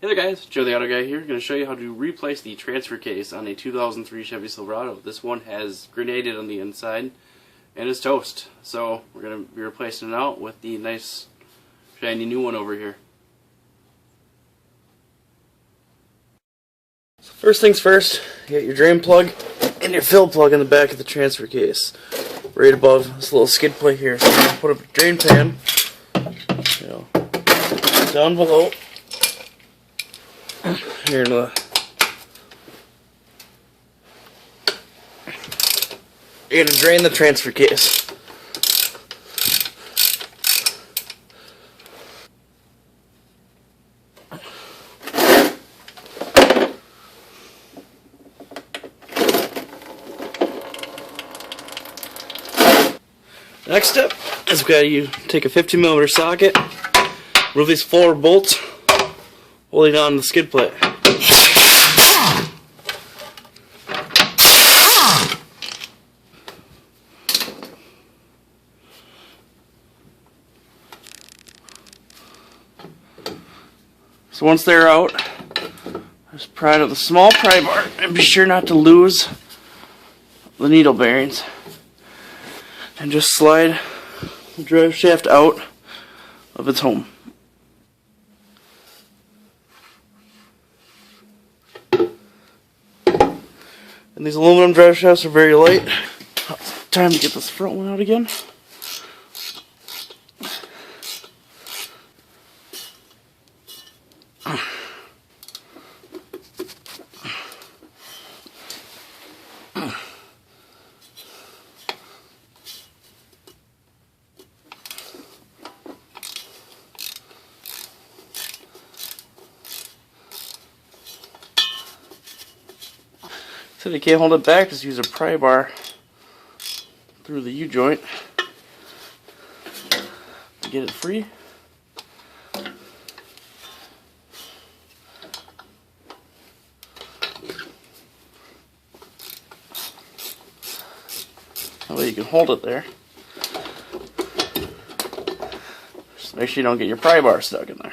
Hey there guys, Joe the Auto Guy here. Going to show you how to replace the transfer case on a 2003 Chevy Silverado. This one has grenaded on the inside and is toast. So we're going to be replacing it out with the nice shiny new one over here. So first things first, you got your drain plug and your fill plug in the back of the transfer case. Right above this little skid plate here. So I'm going to put up a drain pan, down below. Here in the you're gonna drain the transfer case. Next step is you take a 15mm socket, remove these 4 bolts holding on to the skid plate. So once they're out, just pry out the small pry bar and be sure not to lose the needle bearings. And just slide the drive shaft out of its home. And these aluminum drive shafts are very light. Time to get this front one out again. So if you can't hold it back, just use a pry bar through the U-joint to get it free. That way you can hold it there. Just make sure you don't get your pry bar stuck in there.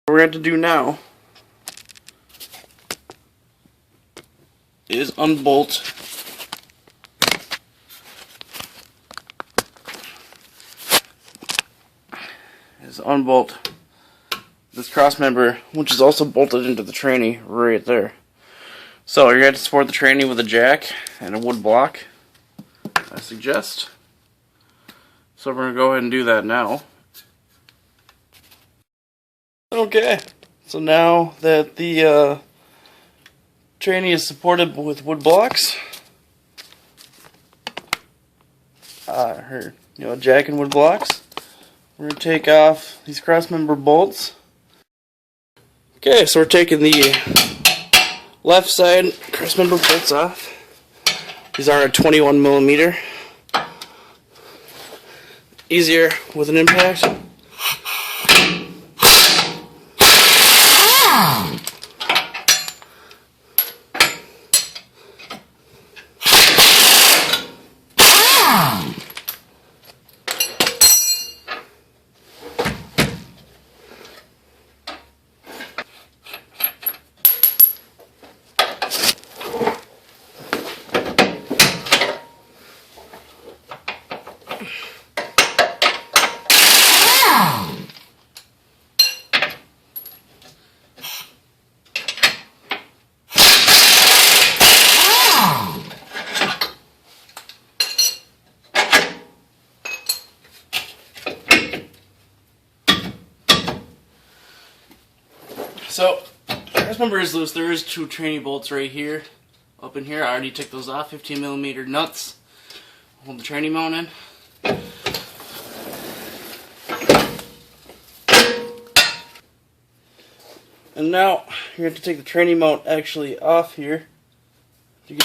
What we're going to do now is unbolt this cross member, which is also bolted into the tranny right there. So you're going to support the tranny with a jack and a wood block, I suggest. So we're going to go ahead and do that now. Okay, so now that the tranny is supported with wood blocks, jack and wood blocks, we're going to take off these crossmember bolts. Okay, so we're taking the left side crossmember bolts off. These are a 21mm. Easier with an impact. So, this number is loose. There is 2 tranny bolts right here, up in here. I already took those off, 15mm nuts. Hold the tranny mount in. And now, you have to take the tranny mount actually off here. To get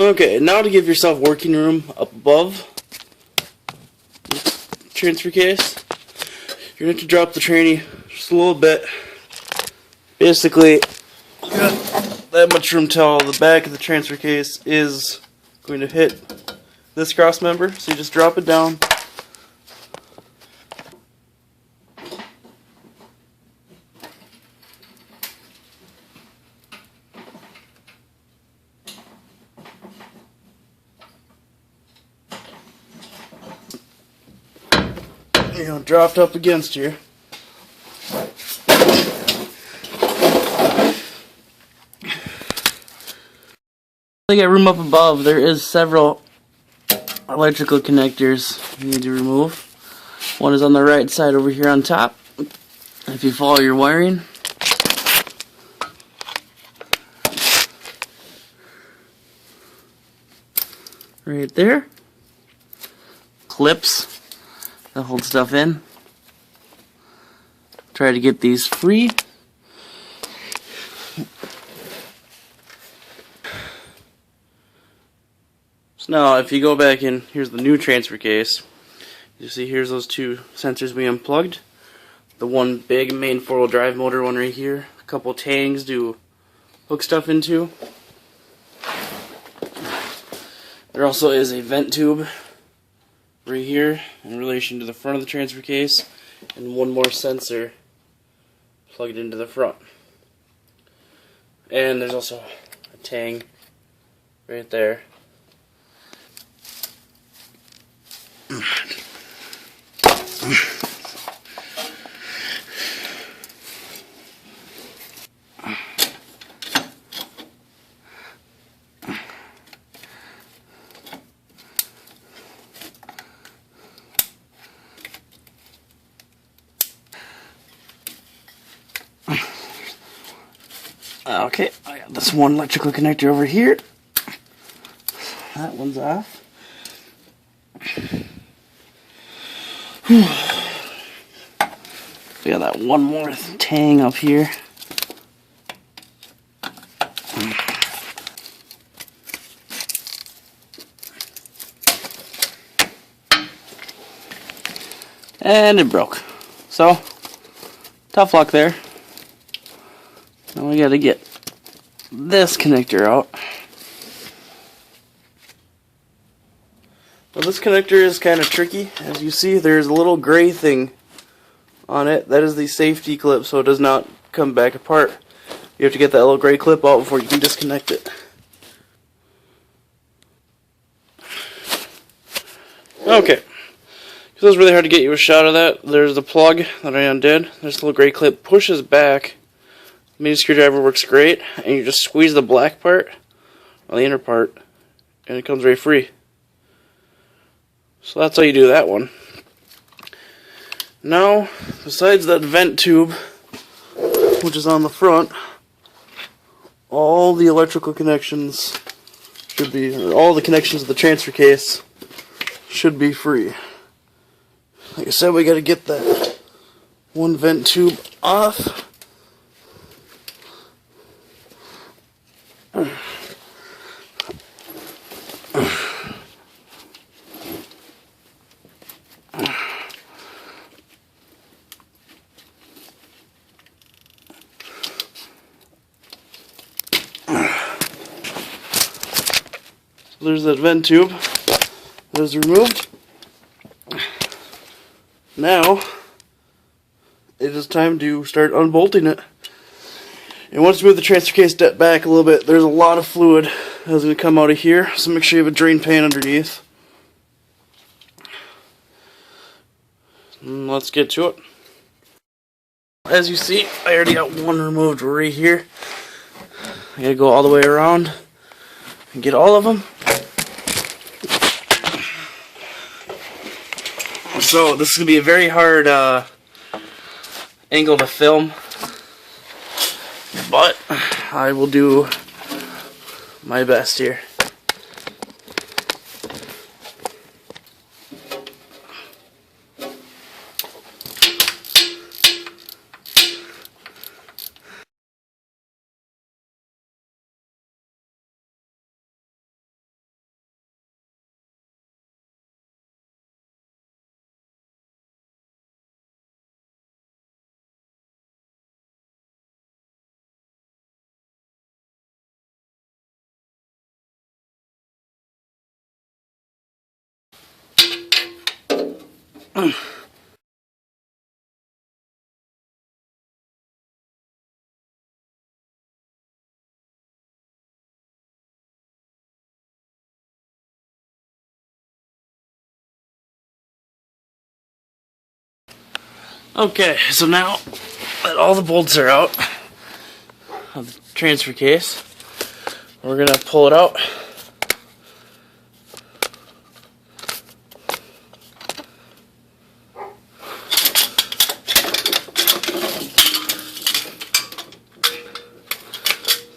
Okay, now to give yourself working room up above the transfer case, you're going to have to drop the tranny just a little bit. Basically, you got that much room till the back of the transfer case is going to hit this cross member, so you just drop it down. Dropped up against here. To get room up above, there is several electrical connectors you need to remove. One is on the right side over here on top. If you follow your wiring, right there, clips that hold stuff in. Try to get these free. So now if you go back in, here's the new transfer case. You see here's those two sensors we unplugged. The one big main 4-wheel drive motor one right here. A couple tangs to hook stuff into. There also is a vent tube right here in relation to the front of the transfer case, and one more sensor plugged into the front. And there's also a tang right there. Okay, I got this one electrical connector over here. That one's off. We got that one more tang up here. And it broke. So, tough luck there. Now we gotta get this connector out. Well, this connector is kind of tricky. As you see, there's a little gray thing on it. That is the safety clip, so it does not come back apart. You have to get that little gray clip out before you can disconnect it. Okay. Because it was really hard to get you a shot of that. There's the plug that I undid. This little gray clip pushes back. The mini screwdriver works great, and you just squeeze the black part on the inner part, and it comes right free. So that's how you do that one. Now, besides that vent tube, which is on the front, all the electrical connections should be, or all the connections of the transfer case should be free. Like I said, we gotta get that one vent tube off. There's that vent tube that is removed. Now it is time to start unbolting it. And once you move the transfer case back a little bit, there's a lot of fluid that's going to come out of here, so make sure you have a drain pan underneath. And let's get to it. As you see, I already got one removed right here. I gotta go all the way around and get all of them. So this is going to be a very hard angle to film, but I will do my best here. Okay, so now that all the bolts are out of the transfer case, we're gonna pull it out.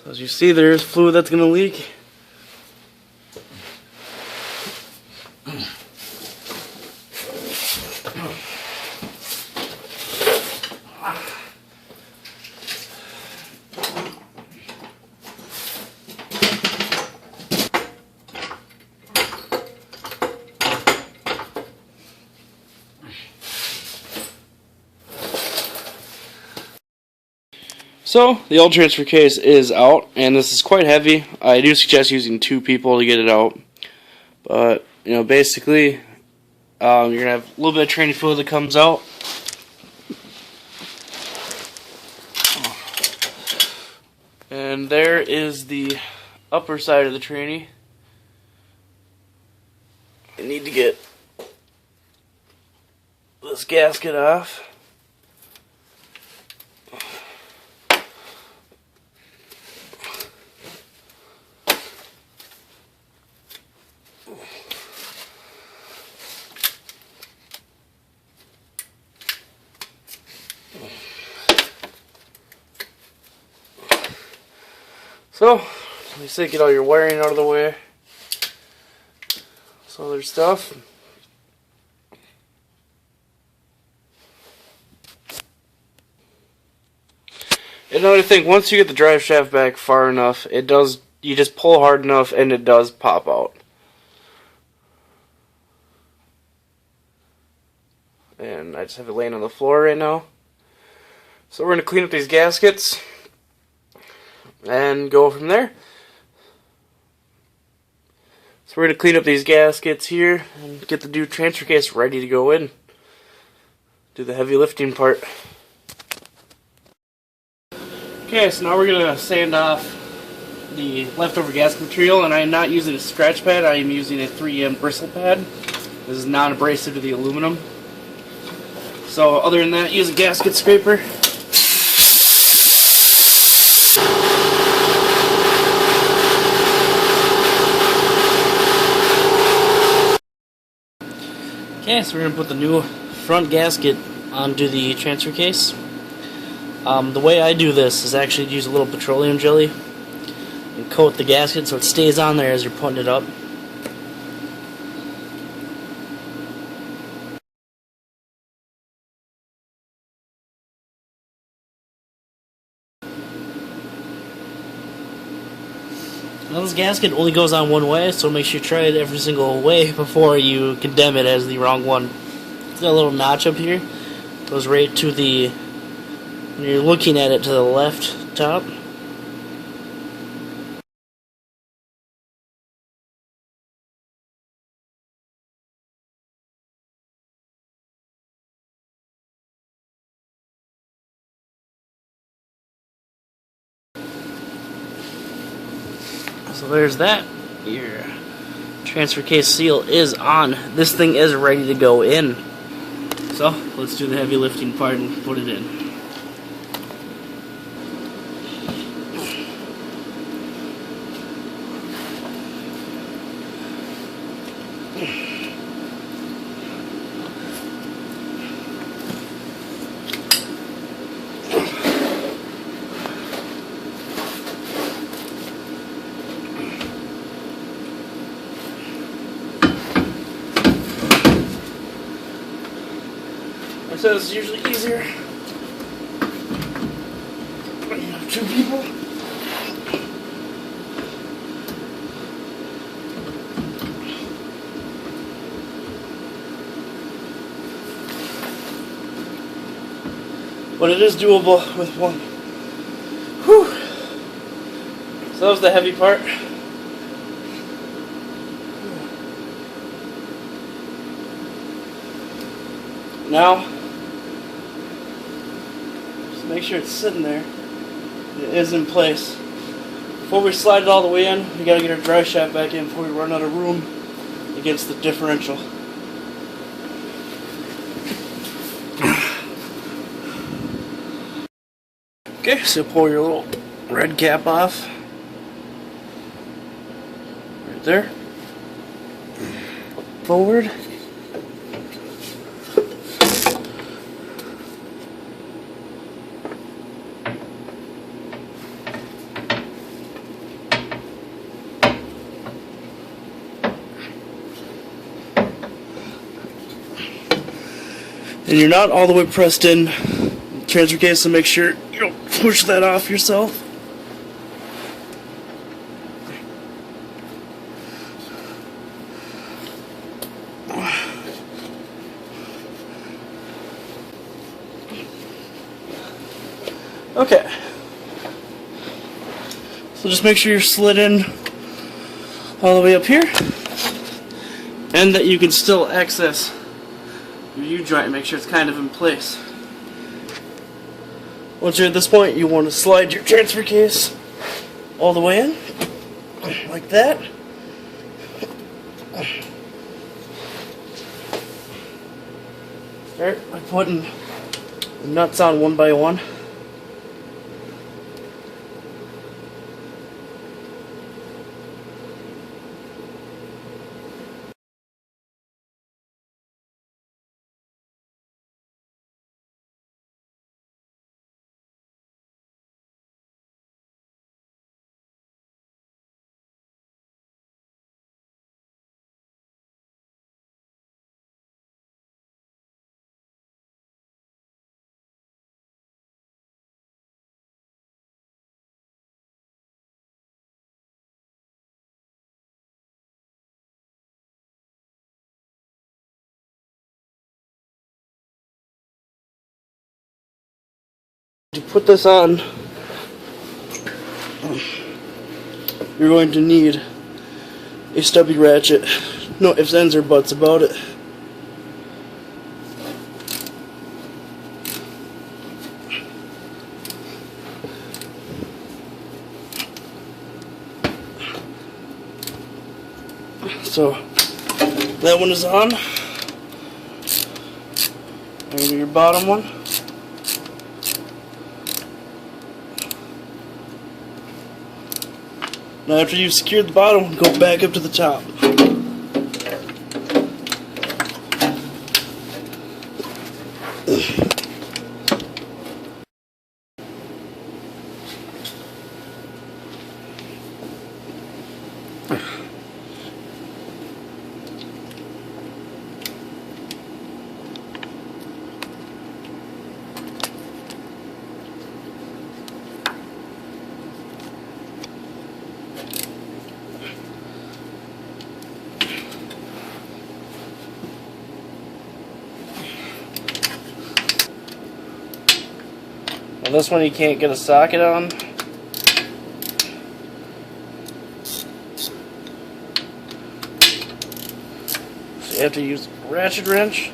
So as you see, there's fluid that's gonna leak. So, the old transfer case is out, and this is quite heavy. I do suggest using 2 people to get it out. But, you know, basically, you're going to have a little bit of tranny fluid that comes out. And there is the upper side of the tranny. You need to get this gasket off. So, let me say, get all your wiring out of the way. Some other stuff. Another thing, once you get the drive shaft back far enough, you just pull hard enough and it does pop out. And I just have it laying on the floor right now. So we're going to clean up these gaskets and go from there. So we're going to clean up these gaskets here and get the new transfer case ready to go in. Do the heavy lifting part. Okay, so now we're going to sand off the leftover gasket material, and I am not using a scratch pad, I am using a 3M bristle pad. This is non-abrasive to the aluminum. So other than that, use a gasket scraper. Okay, so we're going to put the new front gasket onto the transfer case. The way I do this is actually use a little petroleum jelly and coat the gasket so it stays on there as you're putting it up. Now this gasket only goes on one way, so make sure you try it every single way before you condemn it as the wrong one. It's got a little notch up here. Goes right to the, when you're looking at it, to the left top. So there's that. Your transfer case seal is on. This thing is ready to go in. So let's do the heavy lifting part and put it in. I said it's usually easier when you have 2 people. But it is doable with one. Whew. So that was the heavy part. Now, just make sure it's sitting there. It is in place. Before we slide it all the way in, we gotta get our dry shaft back in before we run out of room against the differential. Okay, so pull your little red cap off. Right there. Forward. And you're not all the way pressed in the transfer case, so make sure you don't push that off yourself. Okay. So just make sure you're slid in all the way up here, and that you can still access your U-joint and make sure it's kind of in place. Once you're at this point, you want to slide your transfer case all the way in, like that. Start by putting the nuts on one by one. To put this on, you're going to need a stubby ratchet. No ifs, ands, or buts about it. So that one is on. Maybe your bottom one. Now after you've secured the bottom, go back up to the top. Now this one you can't get a socket on. So you have to use a ratchet wrench.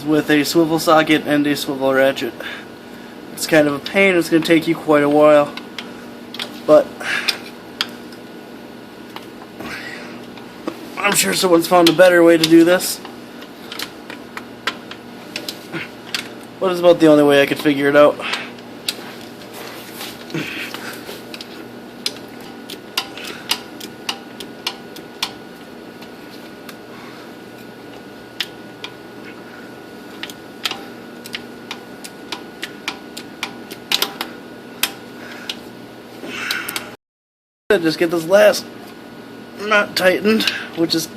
With a swivel socket and a swivel ratchet. It's kind of a pain, it's going to take you quite a while, but I'm sure someone's found a better way to do this. But it's about the only way I could figure it out. Just get this last nut tightened, which is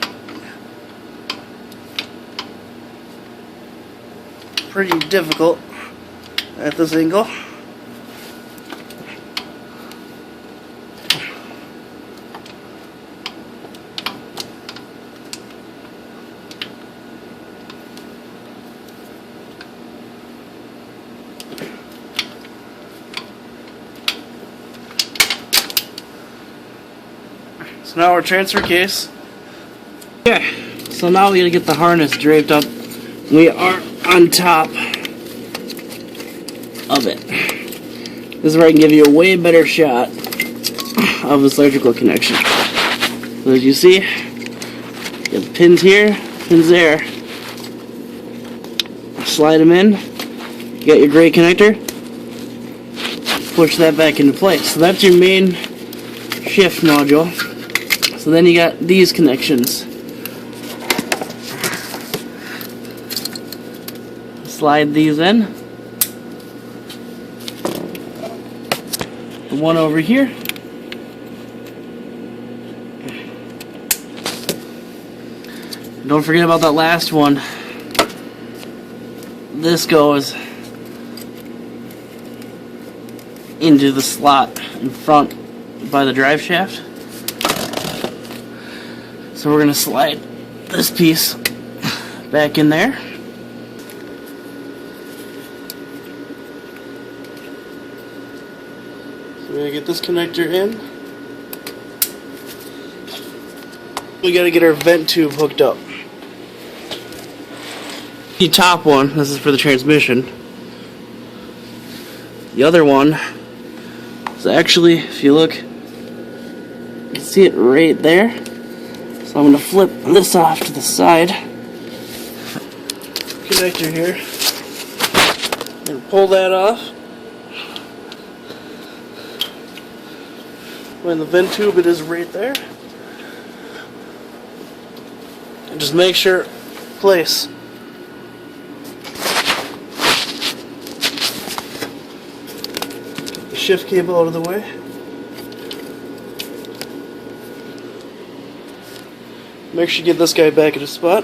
pretty difficult at this angle. So now our transfer case. Okay, so now we gotta get the harness draped up. We are on top of it. This is where I can give you a way better shot of this electrical connection. So as you see, you have the pins here, pins there. Slide them in. You got your gray connector. Push that back into place. So that's your main shift module. So then you got these connections. Slide these in. The one over here. Don't forget about that last one. This goes into the slot in front by the drive shaft. So we're going to slide this piece back in there. So we're going to get this connector in. We got to get our vent tube hooked up. The top one, this is for the transmission. The other one is actually, if you look, you can see it right there. So I'm going to flip this off to the side. Connector here. And pull that off. When the vent tube, it is right there. And just make sure, place. Get the shift cable out of the way. Make sure you get this guy back in his spot.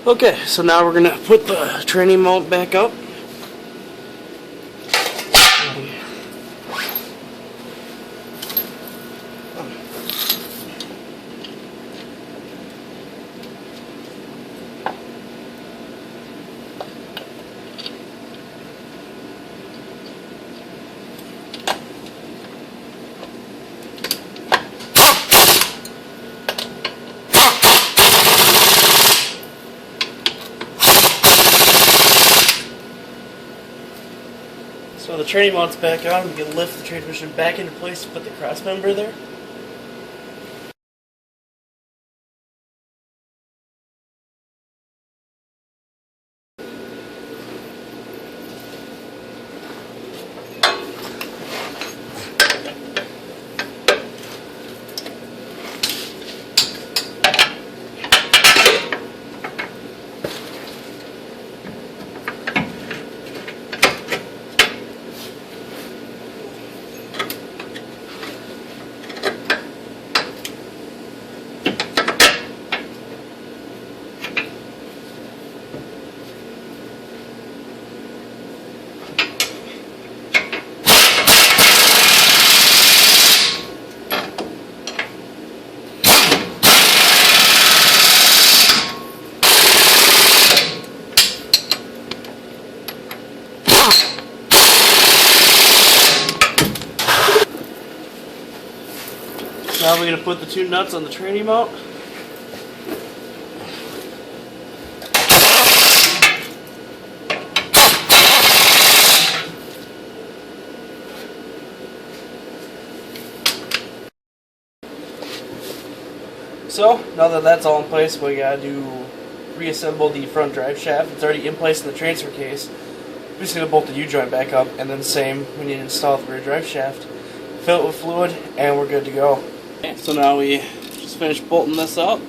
Okay, so now we're gonna put the training mount back up. So the training mount's back on. We can lift the transmission back into place to put the cross member there. Now we're going to put the two nuts on the training mount. So, now that that's all in place, we got to reassemble the front drive shaft. It's already in place in the transfer case. We're just going to bolt the U-joint back up, and then same, we need to install the rear drive shaft, fill it with fluid, and we're good to go. Okay, so now we just finished bolting this up.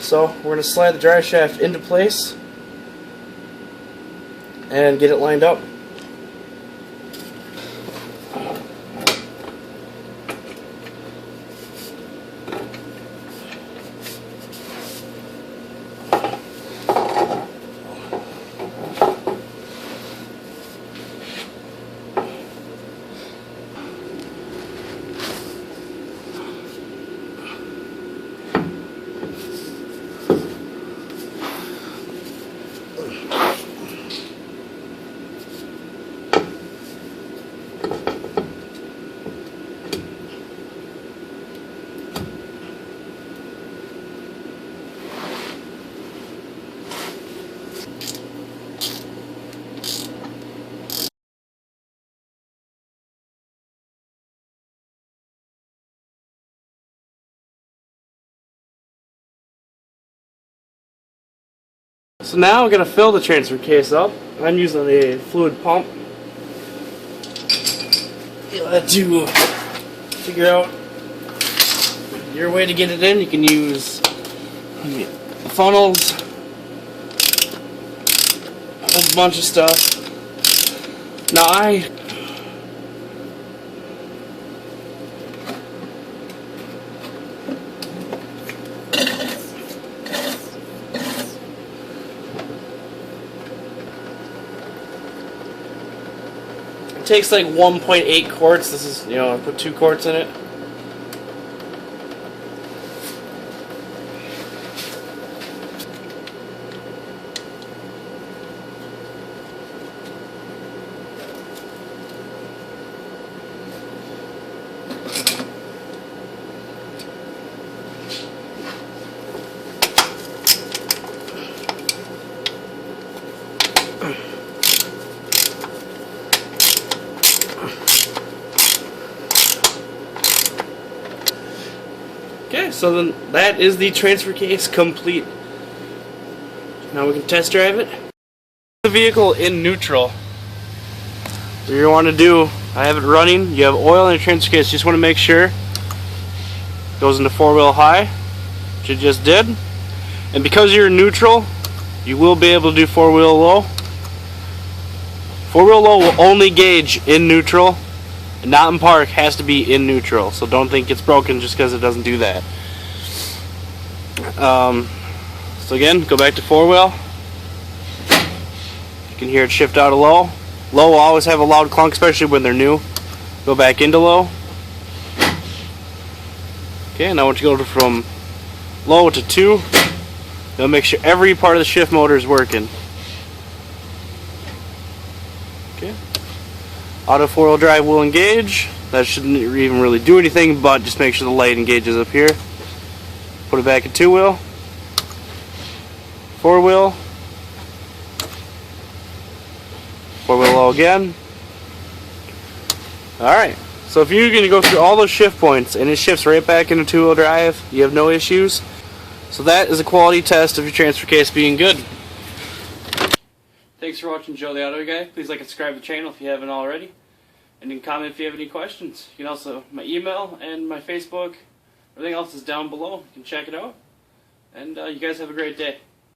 So we're going to slide the drive shaft into place and get it lined up. So now I'm going to fill the transfer case up. I'm using a fluid pump. You'll have to figure out your way to get it in. You can use funnels, a whole bunch of stuff. Now it takes like 1.8 quarts. This is, I put 2 quarts in it. Okay, so then that is the transfer case complete. Now we can test drive it. The vehicle in neutral. What you want to do, I have it running, you have oil in the transfer case, just want to make sure it goes into 4-wheel high, which it just did. And because you're in neutral, you will be able to do 4-wheel low. 4-wheel low will only gauge in neutral. Not in park, has to be in neutral, so don't think it's broken just because it doesn't do that. So again, go back to 4-wheel. You can hear it shift out of low. Low will always have a loud clunk, especially when they're new. Go back into low. Okay, now I want you to go from low to 2. You'll make sure every part of the shift motor is working. Okay. Auto 4-wheel drive will engage. That shouldn't even really do anything, but just make sure the light engages up here. Put it back in 2-wheel. 4-wheel. 4-wheel low again. Alright, so if you're going to go through all those shift points and it shifts right back into 2-wheel drive, you have no issues. So that is a quality test of your transfer case being good. Thanks for watching Joe the Auto Guy. Please like and subscribe to the channel if you haven't already. And you can comment if you have any questions. You can also, my email and my Facebook, everything else is down below. You can check it out. And you guys have a great day.